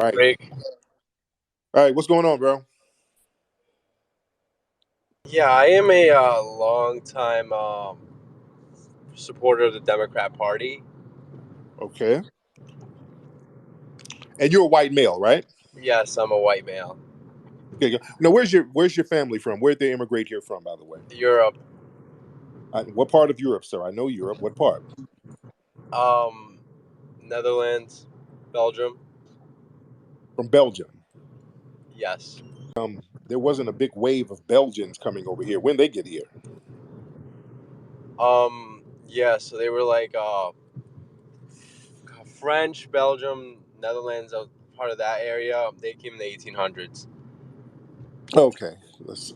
right. Rick. All right. What's going on, bro? Yeah, I am a long time supporter of the Democrat Party. Okay. And you're a white male, right? Yes, I'm a white male. Okay. Now, where's your family from? Where'd they immigrate here from, by the way? Europe, What part of Europe, sir? I know Europe. What part? um, Netherlands, Belgium. From Belgium. Yes. There wasn't a big wave of Belgians coming over here. When they get here? Yeah, so they were like French, Belgium, Netherlands, part of that area. They came in the 1800s. Okay.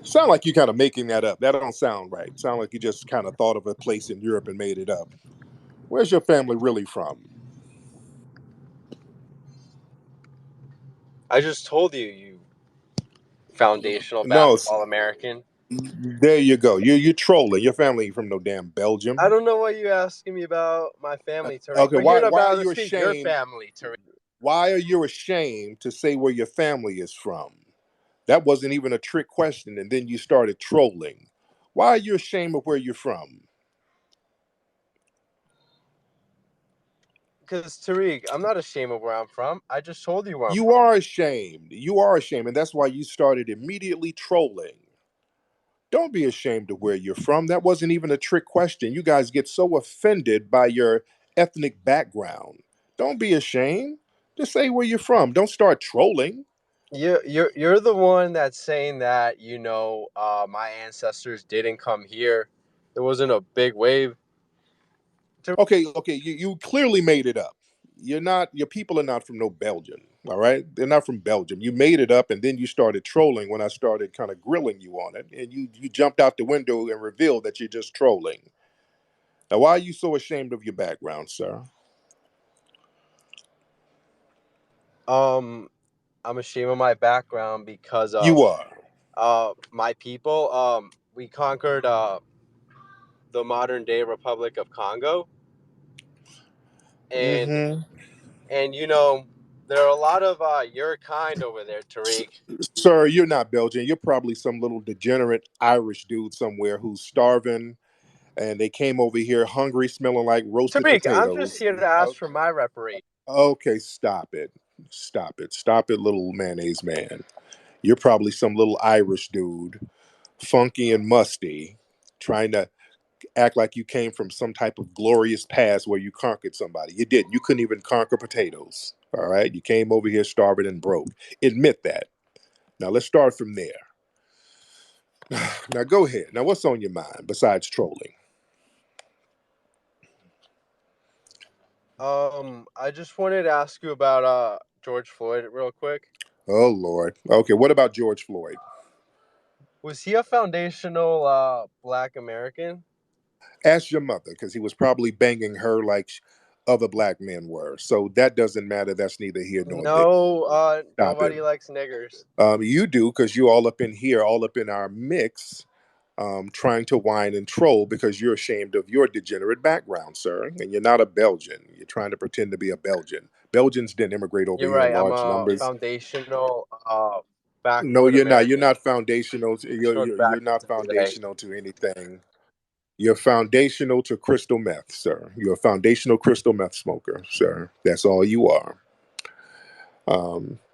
Sound like you kind of making that up. That don't sound right. Sound like you just kind of thought of a place in Europe and made it up. Where's your family really from? I just told you, you foundational No, basketball American. there you go. You're trolling. Your family ain't from no damn I Belgium. don't know what you asking me about my family, Tariq. Okay, We're here why are about to you speak your ashamed? family, Tariq. Why are you ashamed to say where your family is from? That wasn't even a trick question, and then you started trolling. Why are you ashamed of where you're from? Because Tariq, I'm not ashamed of where I'm from. I just told you where I'm You from. are ashamed. You are ashamed, and that's why you started immediately trolling. Don't be ashamed of where you're from. That wasn't even a trick question. You guys get so offended by your ethnic background. Don't be ashamed. Just say where you're from. Don't start trolling. You're the one that's saying that my ancestors didn't come here. There wasn't a big wave. Okay, you clearly made it up. Your people are not from no Belgium, all right? They're not from Belgium. You made it up and then you started trolling when I started kind of grilling you on it. And you jumped out the window and revealed that you're just trolling. Now, why are you so ashamed of your background, sir? Um, I'm ashamed of my background because You are. my people. We conquered the modern day Republic of Congo, and Mm-hmm. there are a lot of your kind over there, Tariq. Sir, you're not Belgian. You're probably some little degenerate Irish dude somewhere who's starving and they came over here hungry, smelling like roasted Tariq, I'm just potatoes. here to ask for my reparation. Okay, stop it. Stop it. Stop it, little mayonnaise man. You're probably some little Irish dude, funky and musty, trying to act like you came from some type of glorious past where you conquered somebody. You didn't. You couldn't even conquer potatoes. All right. You came over here starving and broke. Admit that. Now let's start from there. Now go ahead. Now what's on your mind besides trolling? I just wanted to ask you about George Floyd real quick. Oh Lord. Okay, what about George Floyd? Was he a foundational Black American? Ask your mother, because he was probably banging her like other black men were. So that doesn't matter. That's neither here nor there. No, Stop it. nobody likes niggers. You do, because you're all up in here, all up in our mix, trying to whine and troll because you're ashamed of your degenerate background, sir. And you're not a Belgian. You're trying to pretend to be a Belgian. Belgians didn't immigrate over You're here in right. I'm large a numbers. foundational No, backwood you're not. You're American. not foundational. Just went You're backwards not in today. foundational to anything. You're foundational to crystal meth, sir. You're a foundational crystal meth smoker, sir. That's all you are.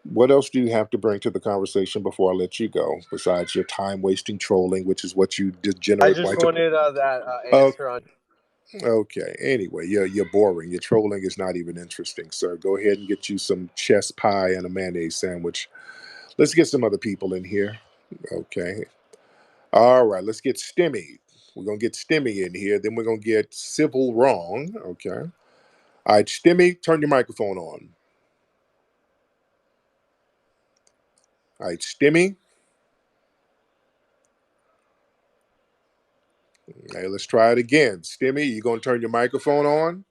What else do you have to bring to the conversation before I let you go, besides your time wasting trolling, which is what you I degenerate just whites are? wanted that Oh, answer on. okay. Anyway, you're boring. Your trolling is not even interesting, sir. Go ahead and get you some chest pie and a mayonnaise sandwich. Let's get some other people in here. Okay. All right. Let's get Stimmy. We're gonna get Stimmy in here. Then we're gonna get Civil Wrong. Okay. All right, Stimmy, turn your microphone on. All right, Stimmy. Hey, let's try it again. Stimmy, you gonna turn your microphone on?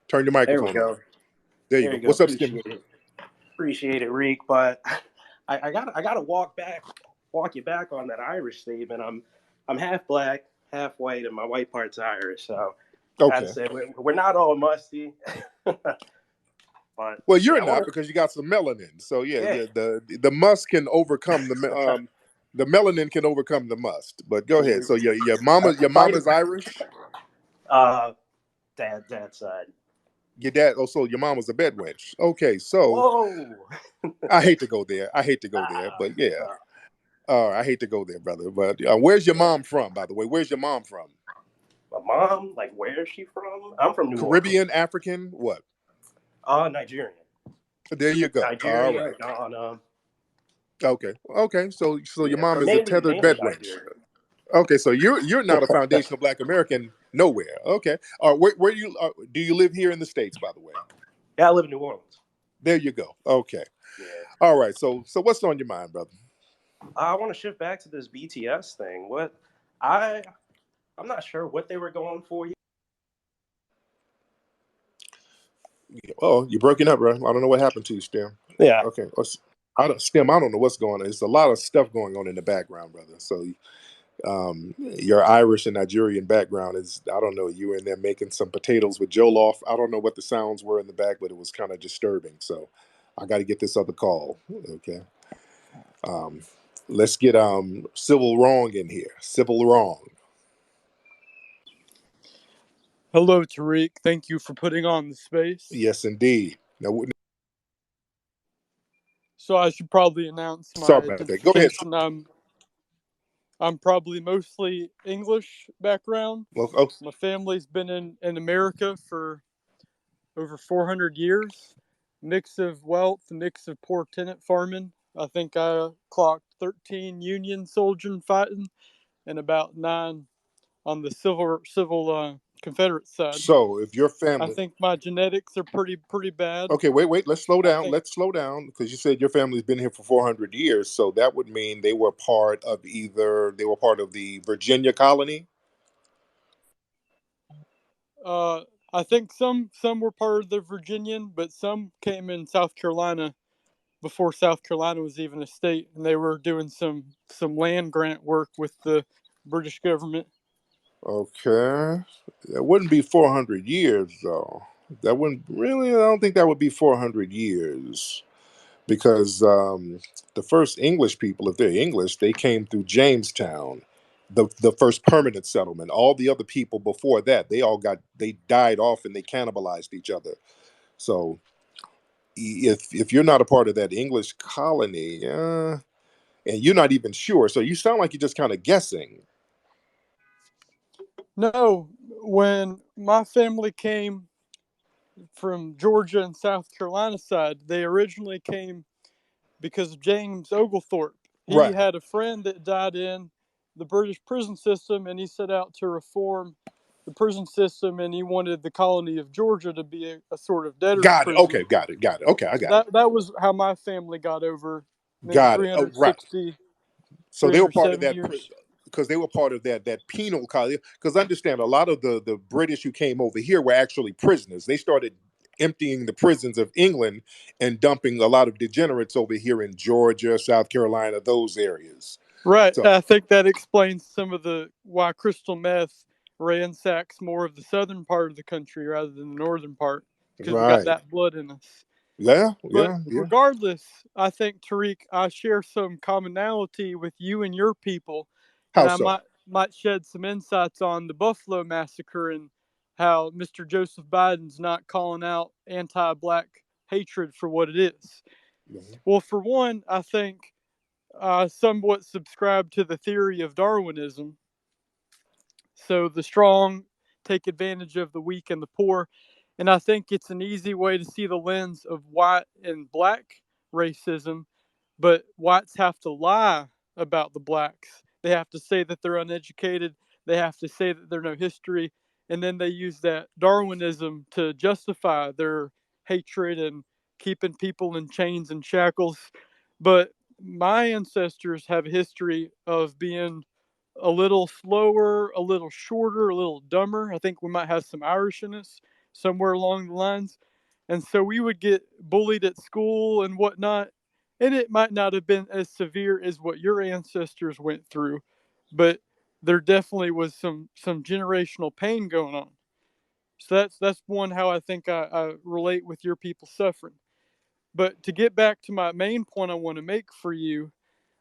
Turn your There we microphone on. go. There you There go. you go. What's up, Stimmy? Appreciate it. Appreciate it, Reek. But I gotta walk you back on that Irish statement. I'm half black, half white, and my white part's Irish. So I gotta Okay. say we're not all musty. But Well, you're yeah, I want not to. because you got some melanin. So yeah, Yeah. yeah. The must can overcome the melanin can overcome the must. But go ahead. So your mama's Irish. Uh, dad's side. Your dad. Oh, so your mom was a bedwench. Okay, so Whoa. I hate to go there. I hate to go there, Ah, but yeah. uh, I hate to go there, brother. But where's your yeah. mom from, by the way? Where's your mom from? My mom, like, where is she from? I'm from New Orleans. Caribbean, African, what? Nigerian. There you go. All Nigeria, right. Ghana. Okay. Okay. So your Yeah, mom but is a mainly tethered mainly bedwench. Nigeria. Okay. So you're not a foundational Black American nowhere. Okay. Where do you live here in the States, by the way? Yeah, I live in New Orleans. There you go. Okay. Yeah. All right. So what's on your mind, brother? I want to shift back to this BTS thing. I I'm not sure what they were going for. Oh, you're breaking up, bro. I don't know what happened to you, Stem. Yeah. Okay. I don't know what's going on. There's a lot of stuff going on in the background, brother. So your Irish and Nigerian background is, I don't know, you were in there making some potatoes with jollof. I don't know what the sounds were in the back, but it was kind of disturbing. So I got to get this other call. Okay. Um, let's get Civil Wrong in here. Civil Wrong. Hello, Tariq. Thank you for putting on the space. Yes, indeed. Now, So I should probably announce my sorry about that. Go ahead. identification. I'm probably mostly English background. Well, oh, My family's been in America for over 400 years. Mix of wealth, mix of poor tenant farming. I think I clocked 13 Union soldiering fighting and about 9 on the civil Confederate side. so if your I family, think my genetics are pretty bad. okay, wait, let's slow I down. think Let's slow down because you said your family's been here for 400 years. So that would mean they were part of the Virginia colony. Uh, I think some were part of the Virginian, but some came in South Carolina before South Carolina was even a state, and they were doing some land grant work with the British government. Okay. That wouldn't be 400 years, though. That wouldn't really, I don't think that would be 400 years because the first English people, if they're English, they came through Jamestown, the first permanent settlement. All the other people before that, they died off and they cannibalized each other. So if you're not a part of that English colony, and you're not even sure, so you sound like you're just kind of guessing. No, when my family came from Georgia and South Carolina side, they originally came because of James Oglethorpe. He Right. had a friend that died in the British prison system, and he set out to reform the prison system, and he wanted the colony of Georgia to be a sort of debtor's Got it. prison. Okay, got it. Got it. Okay, I got it. That was how my family got over Got it. Oh, right. 360, So they were part of 370 that years. because they were part of that penal colony. Because understand, a lot of the British who came over here were actually prisoners. They started emptying the prisons of England and dumping a lot of degenerates over here in Georgia, South Carolina, those areas. Right. So I think that explains some of the why crystal meth ransacks more of the southern part of the country rather than the northern part because we got right. that blood in us. Yeah, But yeah, yeah. regardless, I think Tariq, I share some commonality with you and your people, and How I so? might shed some insights on the Buffalo massacre and how Mr. Joseph Biden's not calling out anti-black hatred for what it is. Mhm. Well, for one, I think I somewhat subscribe to the theory of Darwinism. So the strong take advantage of the weak and the poor. And I think it's an easy way to see the lens of white and black racism, but whites have to lie about the blacks. They have to say that they're uneducated, they have to say that there's no history, and then they use that Darwinism to justify their hatred and keeping people in chains and shackles. But my ancestors have a history of being a little slower, a little shorter, a little dumber. I think we might have some Irish in us somewhere along the lines. And so we would get bullied at school and whatnot. And it might not have been as severe as what your ancestors went through, but there definitely was some generational pain going on. So that's one how I think I relate with your people suffering. But to get back to my main point I want to make for you,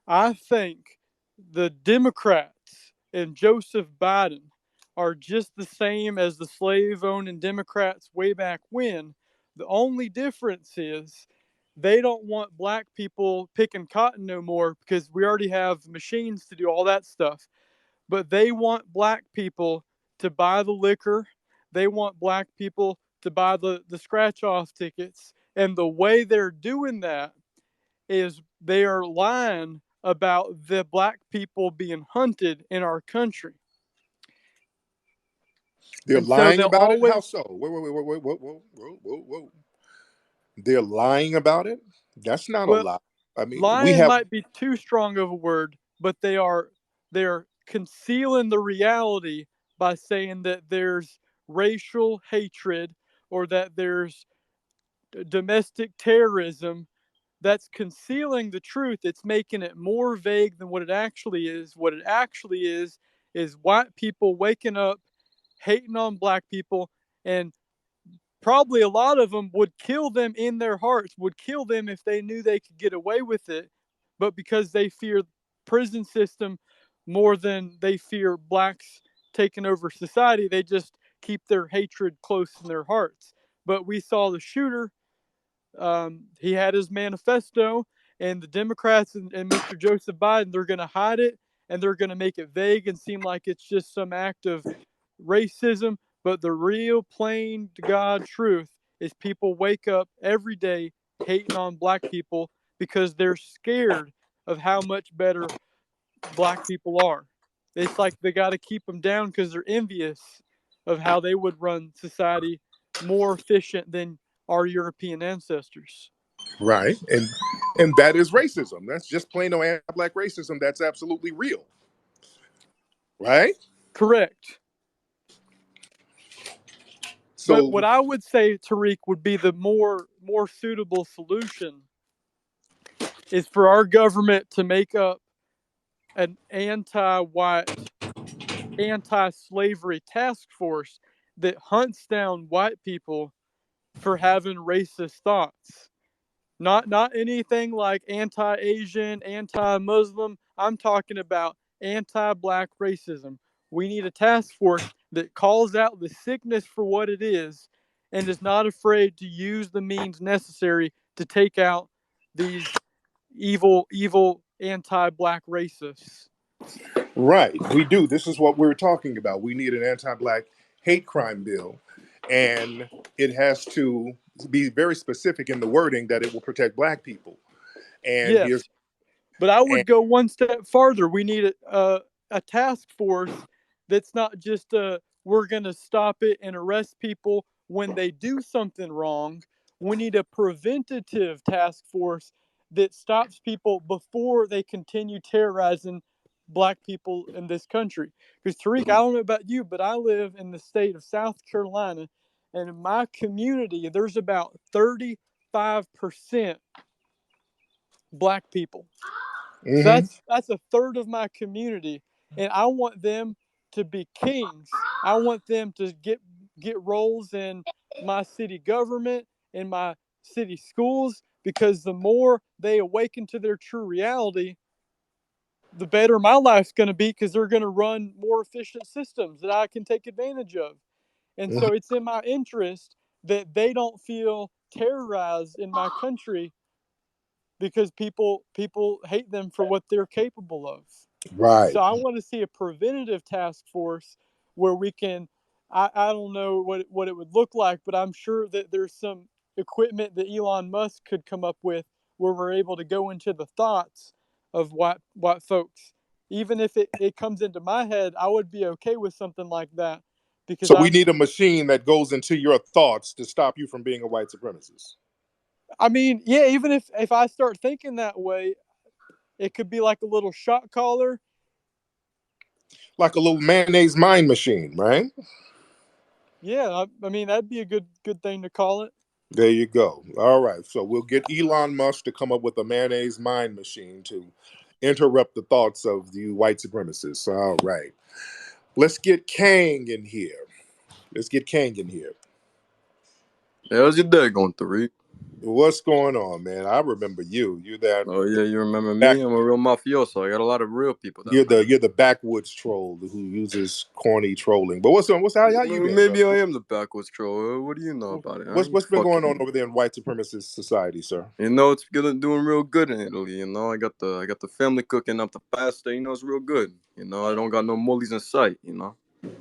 I think the Democrats and Joseph Biden are just the same as the slave owning Democrats way back when. The only difference is they don't want black people picking cotton no more because we already have machines to do all that stuff. But they want black people to buy the liquor. They want black people to buy the scratch off tickets. And the way they're doing that is they are lying about the black people being hunted in our country. They're And so lying they'll about it? How always, so? Whoa. They're lying about it? That's not a well, lie. I mean, we lying have, might be too strong of a word, but they're concealing the reality by saying that there's racial hatred or that there's domestic terrorism. That's concealing the truth. It's making it more vague than what it actually is. What it actually is white people waking up, hating on black people, and probably a lot of them would kill them in their hearts, would kill them if they knew they could get away with it. But because they fear prison system more than they fear blacks taking over society, they just keep their hatred close in their hearts. But we saw the shooter, he had his manifesto, and the Democrats and Mr. Joseph Biden, they're going to hide it and they're going to make it vague and seem like it's just some act of racism. But the real plain to God truth is people wake up every day hating on black people because they're scared of how much better black people are. It's like they got to keep them down because they're envious of how they would run society more efficient than our European ancestors. right. And that is racism. That's just plain old anti-black racism. That's absolutely real. Right? Correct. But So what I would say, Tariq, would be the more suitable solution is for our government to make up an anti-white, anti-slavery task force that hunts down white people for having racist thoughts. Not anything like anti-Asian, anti-Muslim. I'm talking about anti-black racism. We need a task force that calls out the sickness for what it is and is not afraid to use the means necessary to take out these evil anti-black racists. right, we do. This is what we're talking about. We need an anti-black hate crime bill, and it has to be very specific in the wording that it will protect black people. And here's Yes, but I and would go one step farther. We need a task force that's not just we're going to stop it and arrest people when they do something wrong. We need a preventative task force that stops people before they continue terrorizing black people in this country. Because Tariq, I don't know about you, but I live in the state of South Carolina, and in my community, there's about 35% black people. So mhm, that's a third of my community, and I want them to be kings. I want them to get roles in my city government, in my city schools, because the more they awaken to their true reality, the better my life's going to be because they're going to run more efficient systems that I can take advantage of. And mhm. so it's in my interest that they don't feel terrorized in my country because people hate them for what they're capable of. Right. So I want to see a preventative task force where we can. I don't know what it would look like, but I'm sure that there's some equipment that Elon Musk could come up with where we're able to go into the thoughts of white folks. Even if it comes into my head, I would be okay with something like that because So we need a machine that goes into your thoughts to stop you from being a white supremacist. I mean, yeah, even if I start thinking that way, it could be like a little shot collar. Like a little mayonnaise mind machine, right? Yeah, I mean that'd be a good thing to call it. There you go. All right. So we'll get Elon Musk to come up with a mayonnaise mind machine to interrupt the thoughts of the white supremacists. All right. Let's get Kang in here. Let's get Kangan here. How's your day going, Tariq? What's going on, man? I remember you. You're that. Oh yeah, you remember Back, me? I'm a real mafioso. I got a lot of real people that you're the backwoods troll who uses corny trolling. But what's how you been, maybe brother? I am the backwoods troll. What do you know about it? Huh? You What's been going on fucking, over there in white supremacist society, sir? it's doing real good in Italy. I got the family cooking up the pasta. It's real good. I don't got no mullies in sight.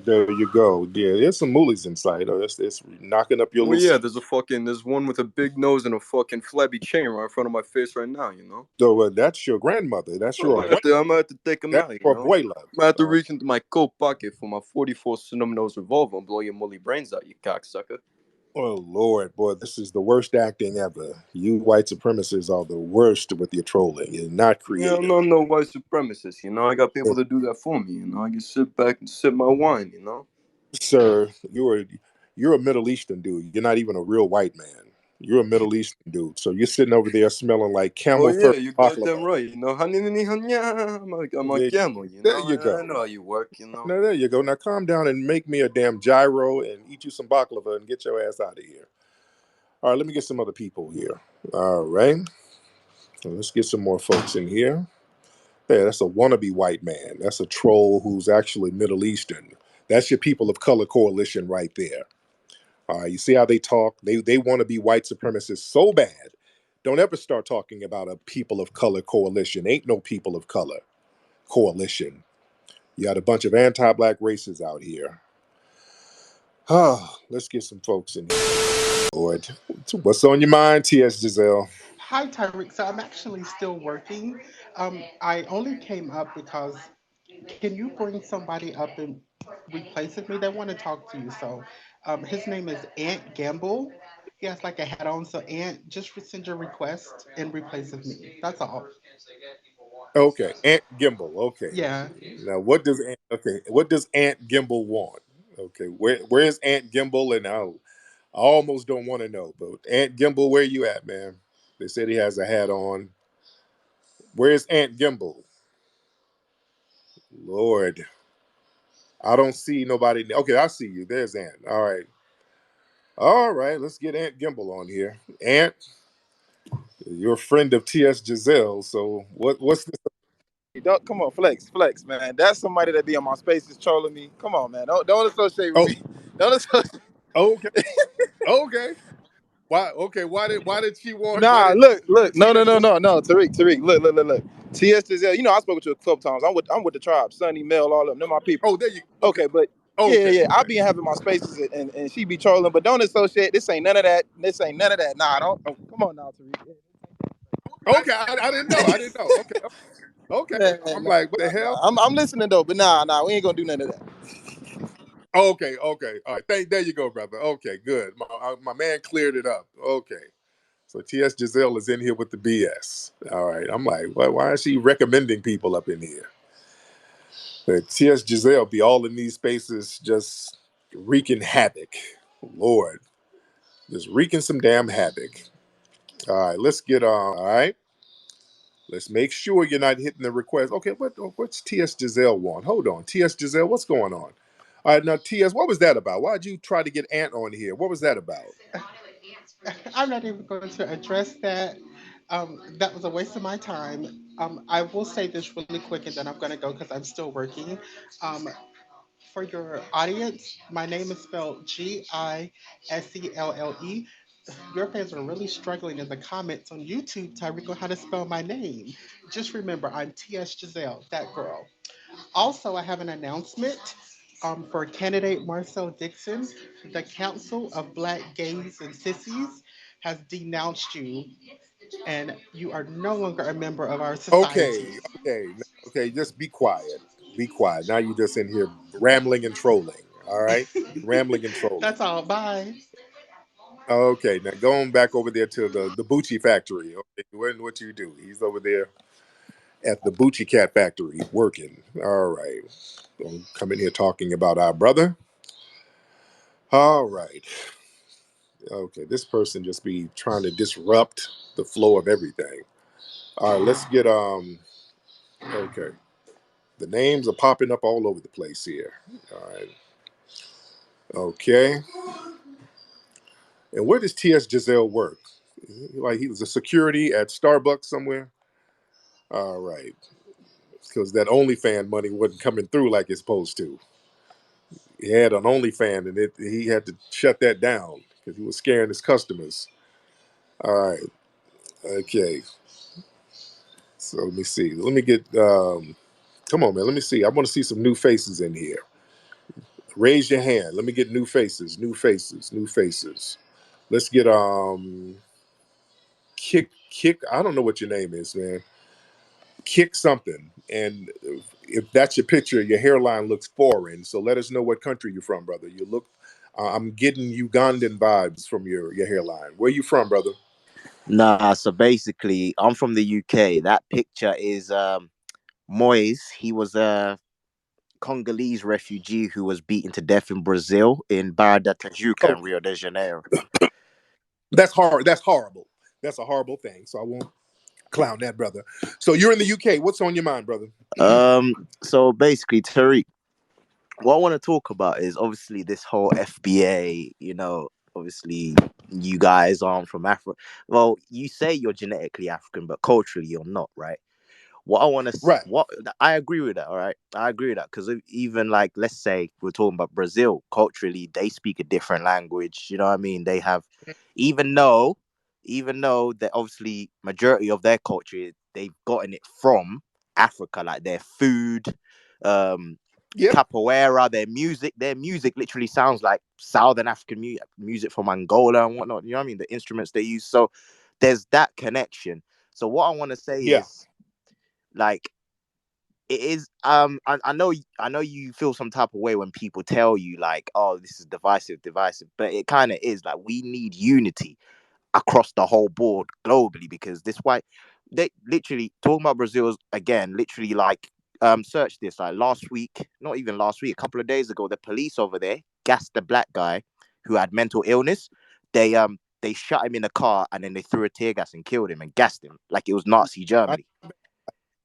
There you go. Yeah, there's some moolies in sight. Oh, it's knocking up your Well, little. yeah, there's one with a big nose and a fucking flabby chain right in front of my face right now. So that's your grandmother. That's your I'm gonna have to take him that's out. your abuela. I'm gonna have to reach into my coat pocket for my 44 cinnamon nose revolver and blow your mully brains out, you cocksucker. Oh Lord, boy, this is the worst acting ever. You white supremacists are the worst with your trolling. You're not Yeah, I'm creative, not no white supremacist. I got people to do that for me. I can sit back and sip my wine. sir. You're a Middle Eastern dude. You're not even a real white man. You're a Middle Eastern dude. So you're sitting over there smelling like Oh camel yeah, fur you got them baklava. right. I'm a There, camel. there you go. I know how you work. Now there you go. Now calm down and make me a damn gyro and eat you some baklava and get your ass out of here. All right, let me get some other people here. All right, so let's get some more folks in here. Yeah, that's a wannabe white man. That's a troll who's actually Middle Eastern. That's your people of color coalition right there. All right, you see how they talk? They want to be white supremacists so bad. Don't ever start talking about a people of color coalition. Ain't no people of color coalition. You got a bunch of anti-black races out here. Let's get some folks in here. Lord, what's on your mind, T.S. Giselle? Hi, Tyreek. So I'm actually still working. I only came up because can you bring somebody up and replace with me? They want to talk to you. So his name is Ant Gamble. He has like a hat on. So Ant, just send your request and replace with me. That's all. Okay, Aunt Gimbal. Okay, Yeah. now what does Aunt Gimbal want? Okay, where's Aunt Gimbal? And I almost don't want to know, but Aunt Gimbal, where you at, man? They said he has a hat on. Where's Aunt Gimbal? Lord, I don't see nobody. Okay, I see you. There's Aunt. All right. Let's get Aunt Gimbal on here. Aunt, you're a friend of T.S. Giselle. So what's this? Don't come on, flex, man. That's somebody that be on my spaces trolling me. Come on, man. Don't associate with Oh, me. Don't associate. okay, okay. Why? Okay, why did she want? Why Nah, did look. No, no, T.S. no, want? no, no. Tariq. Look. T.S. Giselle. I spoke with you a couple times. I'm with the tribe. Sonny, Mel, all of them. They're my people. Oh, there you. Okay, Okay, but okay, yeah. I okay. be having my spaces and she be trolling, but don't associate. This ain't none of that. This ain't none of that. Nah, don't. Oh, come on now, Tariq. Okay, I didn't know. I didn't know. Okay, okay. I'm like, what the hell? I'm listening though, but nah, we ain't gonna do none of that. Okay, okay. All right. There you go, brother. Okay, good. My man cleared it up. Okay. So T.S. Giselle is in here with the BS. All right. I'm like, why is she recommending people up in here? But T.S. Giselle be all in these spaces just wreaking havoc. Lord, just wreaking some damn havoc. All right, let's get on. All right. Let's make sure you're not hitting the request. Okay, what's T.S. Giselle want? Hold on. T.S. Giselle, what's going on? All right, now T.S., what was that about? Why'd you try to get Ant on here? What was that about? I'm not even going to address that. That was a waste of my time. I will say this really quick and then I'm going to go because I'm still working. Um, for your audience, my name is spelled Giselle. Your fans are really struggling in the comments on YouTube, Tyreek, on how to spell my name. Just remember, I'm T.S. Giselle, that girl. Also, I have an announcement for candidate Marcel Dixon. The Council of Black Gays and Sissies has denounced you, and you are no longer a member of our society. Okay, just be quiet. Be quiet. Now you're just in here rambling and trolling. All right? Rambling and trolling. That's all. Bye. Okay, now going back over there to the Bucci factory. Okay, what you do? He's over there at the Bucci Cat factory working. All right. Don't come in here talking about our brother. All right. Okay, this person just be trying to disrupt the flow of everything. All right, let's get okay. The names are popping up all over the place here. All right. Okay. And where does T.S. Giselle work? Like he was a security at Starbucks somewhere? All right. Because that OnlyFan money wasn't coming through like it's supposed to. He had an OnlyFan and he had to shut that down because he was scaring his customers. All right. Okay. So let me see. Let me get come on, man. Let me see. I want to see some new faces in here. Raise your hand. Let me get new faces, new faces, new faces. Let's get kick. I don't know what your name is, man. Kick something. And if that's your picture, your hairline looks foreign. So let us know what country you're from, brother. You look. I'm getting Ugandan vibes from your hairline. Where you from, brother? Nah, so basically, I'm from the UK. That picture is Moyes. He was a Congolese refugee who was beaten to death in Brazil in Barra da Tijuca Oh, in Rio de Janeiro. that's hard. That's horrible. That's a horrible thing. So I won't clown that, brother. So you're in the UK. What's on your mind, brother? So basically, Tariq, what I want to talk about is obviously this whole FBA. Obviously, you guys aren't from Africa. Well, you say you're genetically African, but culturally you're not, right? What I want to, Right. what I agree with that. All right, I agree with that because even like let's say we're talking about Brazil, culturally they speak a different language. You know what I mean? They have, even though, that obviously majority of their culture they've gotten it from Africa, like their food, um, Yep. capoeira, their music literally sounds like Southern African music from Angola and whatnot. You know what I mean? The instruments they use. So there's that connection. So what I want to say Yeah. is like it is I know you feel some type of way when people tell you like, oh, this is divisive, but it kind of is. Like, we need unity across the whole board globally, because this why they literally talking about Brazil again, literally like search this, like last week, not even last week, a couple of days ago, the police over there gassed the black guy who had mental illness. They shot him in a car and then they threw a tear gas and killed him and gassed him like it was Nazi I Germany.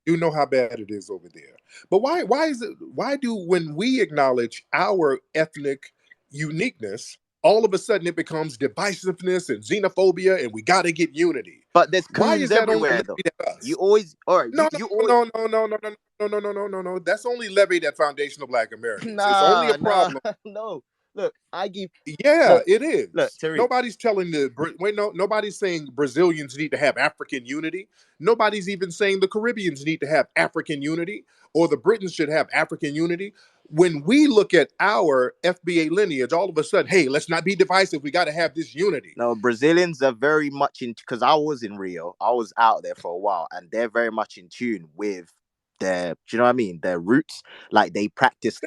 do know how bad it is over there. But why is it why do when we acknowledge our ethnic uniqueness, all of a sudden it becomes divisiveness and xenophobia and we gotta get unity? But there's Why coons is that only everywhere, though. levied at You us? always, all right. No, You always, no, no, no, no, no, no, no, no, no, no, no, no. That's only levied at foundational Black Americans. It's only a nah, problem. no. Look, I give. Yeah, Look, it look, is. Tariq. Nobody's telling wait. No, nobody's saying Brazilians need to have African unity. Nobody's even saying the Caribbeans need to have African unity or the Britons should have African unity. When we look at our FBA lineage, all of a sudden, hey, let's not be divisive. We got to have this unity. No, Brazilians are very much in, because I was in Rio. I was out there for a while, and they're very much in tune with their. Do you know what I mean? Their roots. Like They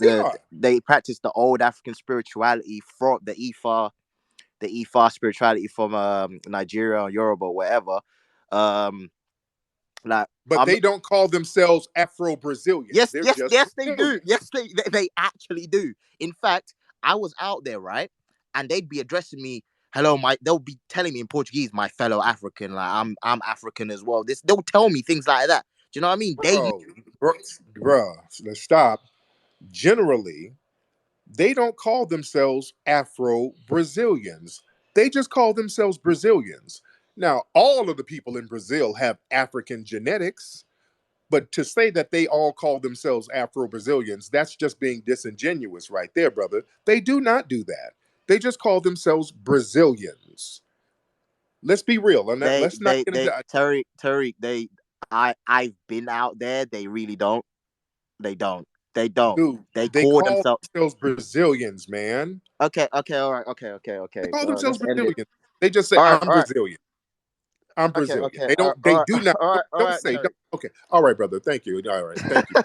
are, they practice the old African spirituality from the Ifa spirituality from Nigeria or Yoruba or wherever. Um, like but I'm they don't call themselves Afro Brazilians. Yes, They're yes, just yes, they do. Brazilians. Yes, they actually do. In fact, I was out there, right? And they'd be addressing me, hello, they'll be telling me in Portuguese, my fellow African, like I'm African as well. They'll tell me things like that. Do you know what I mean? Bro, bruh, let's stop. Generally, they don't call themselves Afro Brazilians. They just call themselves Brazilians. Now, all of the people in Brazil have African genetics, but to say that they all call themselves Afro Brazilians, that's just being disingenuous right there, brother. They do not do that. They just call themselves Brazilians. Let's be real. And let's not get into Tariq, I've been out there. They really don't. They don't. They don't. dude. They They call call themselves. themselves Brazilians, man. Okay, all right, They okay. call themselves Let's end it. Brazilians. They just say, All right, I'm all right. Brazilian. I'm Okay, Brazilian. okay, They don't. They all do right, not. all Don't, right, all don't right, say. Tariq. Don't, okay. All right, brother. Thank you. All right. Thank you.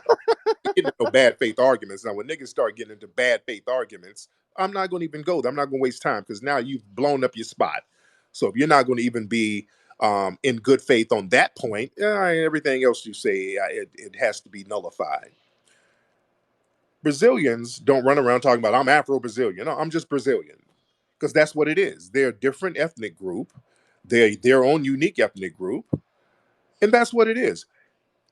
Getting into bad faith arguments now. When niggas start getting into bad faith arguments, I'm not going to even go there. I'm not going to waste time because now you've blown up your spot. So if you're not going to even be in good faith on that point, everything else you say it has to be nullified. Brazilians don't run around talking about I'm Afro Brazilian. No, I'm just Brazilian because that's what it is. They're a different ethnic group. They're their own unique ethnic group, and that's what it is.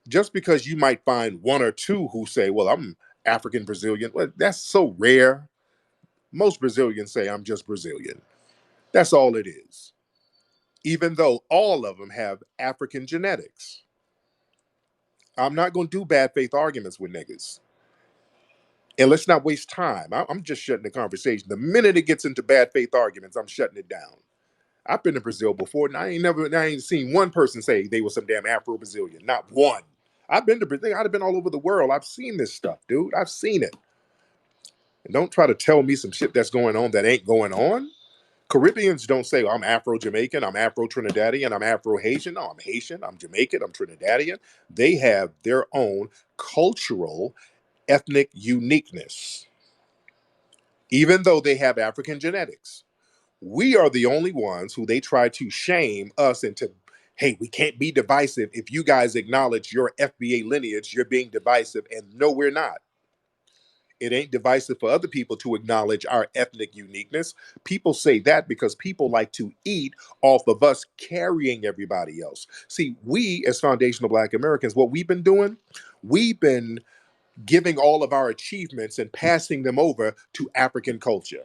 Just because you might find one or two who say, "Well, I'm African Brazilian," well, that's so rare. Most Brazilians say I'm just Brazilian. That's all it is. Even though all of them have African genetics. I'm not going to do bad faith arguments with niggas. And let's not waste time. I'm just shutting the conversation. The minute it gets into bad faith arguments, I'm shutting it down. I've been to Brazil before, and I ain't seen one person say they were some damn Afro-Brazilian. Not one. I've been to Brazil. I've been all over the world. I've seen this stuff, dude. I've seen it. And don't try to tell me some shit that's going on that ain't going on. Caribbeans don't say, I'm Afro-Jamaican, I'm Afro-Trinidadian, I'm Afro-Haitian. No, I'm Haitian, I'm Jamaican, I'm Trinidadian. They have their own cultural, ethnic uniqueness, even though they have African genetics. We are the only ones who they try to shame us into, hey, we can't be divisive. If you guys acknowledge your FBA lineage, you're being divisive. And no, we're not. It ain't divisive for other people to acknowledge our ethnic uniqueness. People say that because people like to eat off of us carrying everybody else. See, we as foundational Black Americans, what we've been doing, we've been giving all of our achievements and passing them over to African culture.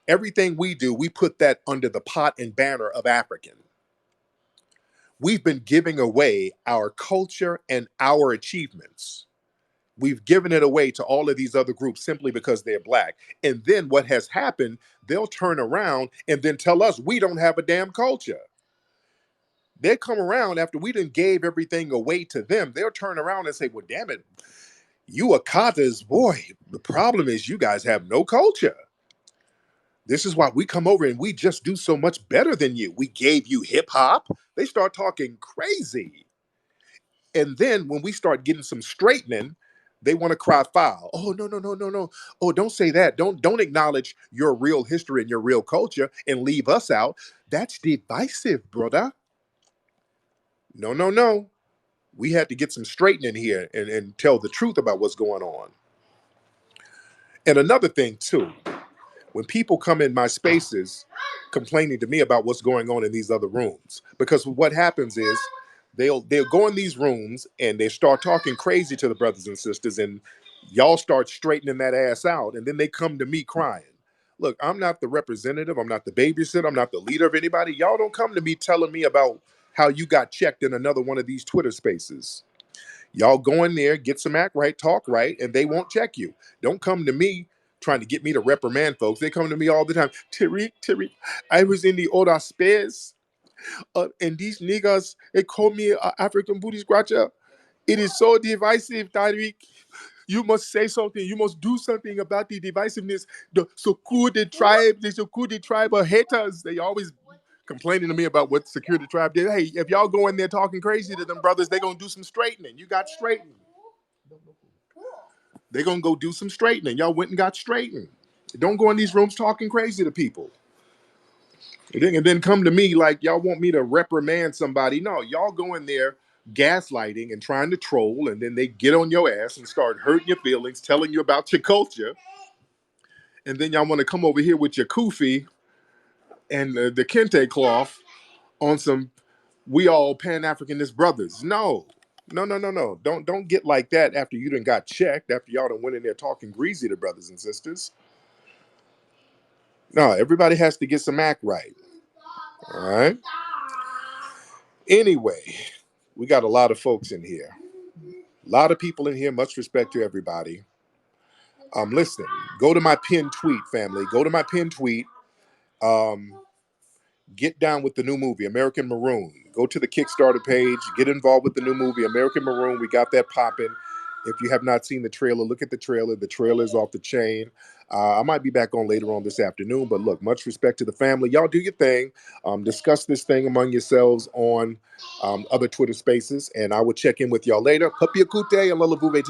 Everything we do, we put that under the pot and banner of African. We've been giving away our culture and our achievements. We've given it away to all of these other groups simply because they're Black. And then what has happened, they'll turn around and then tell us we don't have a damn culture. They come around after we done gave everything away to them. They'll turn around and say, well, damn it, you Akatas, boy, the problem is you guys have no culture. This is why we come over and we just do so much better than you. We gave you hip hop. They start talking crazy. And then when we start getting some straightening, they want to cry foul. Oh, no, no, no, no, no. Oh, don't say that. Don't acknowledge your real history and your real culture and leave us out. That's divisive, brother. No, no, no. We had to get some straightening here and tell the truth about what's going on. And another thing, too, when people come in my spaces complaining to me about what's going on in these other rooms, because what happens is they'll go in these rooms and they start talking crazy to the brothers and sisters, and y'all start straightening that ass out, and then they come to me crying. Look, I'm not the representative, I'm not the babysitter, I'm not the leader of anybody. Y'all don't come to me telling me about how you got checked in another one of these Twitter spaces. Y'all go in there, get some act right, talk right, and they won't check you. Don't come to me trying to get me to reprimand folks. They come to me all the time. Tariq, I was in the older space, and these niggas, they call me African booty scratcher. It is so divisive, Tariq. You must say something. You must do something about the divisiveness. The Security tribe are haters. They always complaining to me about what Security tribe did. Hey, if y'all go in there talking crazy to them brothers, they gonna do some straightening. You got straightening. They gonna go do some straightening. Y'all went and got straightened. Don't go in these rooms talking crazy to people. And then come to me like y'all want me to reprimand somebody. No, y'all go in there gaslighting and trying to troll, and then they get on your ass and start hurting your feelings, telling you about your culture. And then y'all want to come over here with your kufi and the kente cloth on some we all Pan-Africanist brothers. No. No, no, no, no. Don't get like that after you done got checked, after y'all done went in there talking greasy to brothers and sisters. No, everybody has to get some act right. All right. Anyway, we got a lot of folks in here. A lot of people in here. Much respect to everybody. Listen, go to my pinned tweet, family. Go to my pinned tweet. Get down with the new movie, American Maroon. Go to the Kickstarter page. Get involved with the new movie, American Maroon. We got that popping. If you have not seen the trailer, look at the trailer. The trailer is off the chain. I might be back on later on this afternoon, but look, much respect to the family. Y'all do your thing. Discuss this thing among yourselves on other Twitter spaces, and I will check in with y'all later. Puppy Akute and Lalavuve.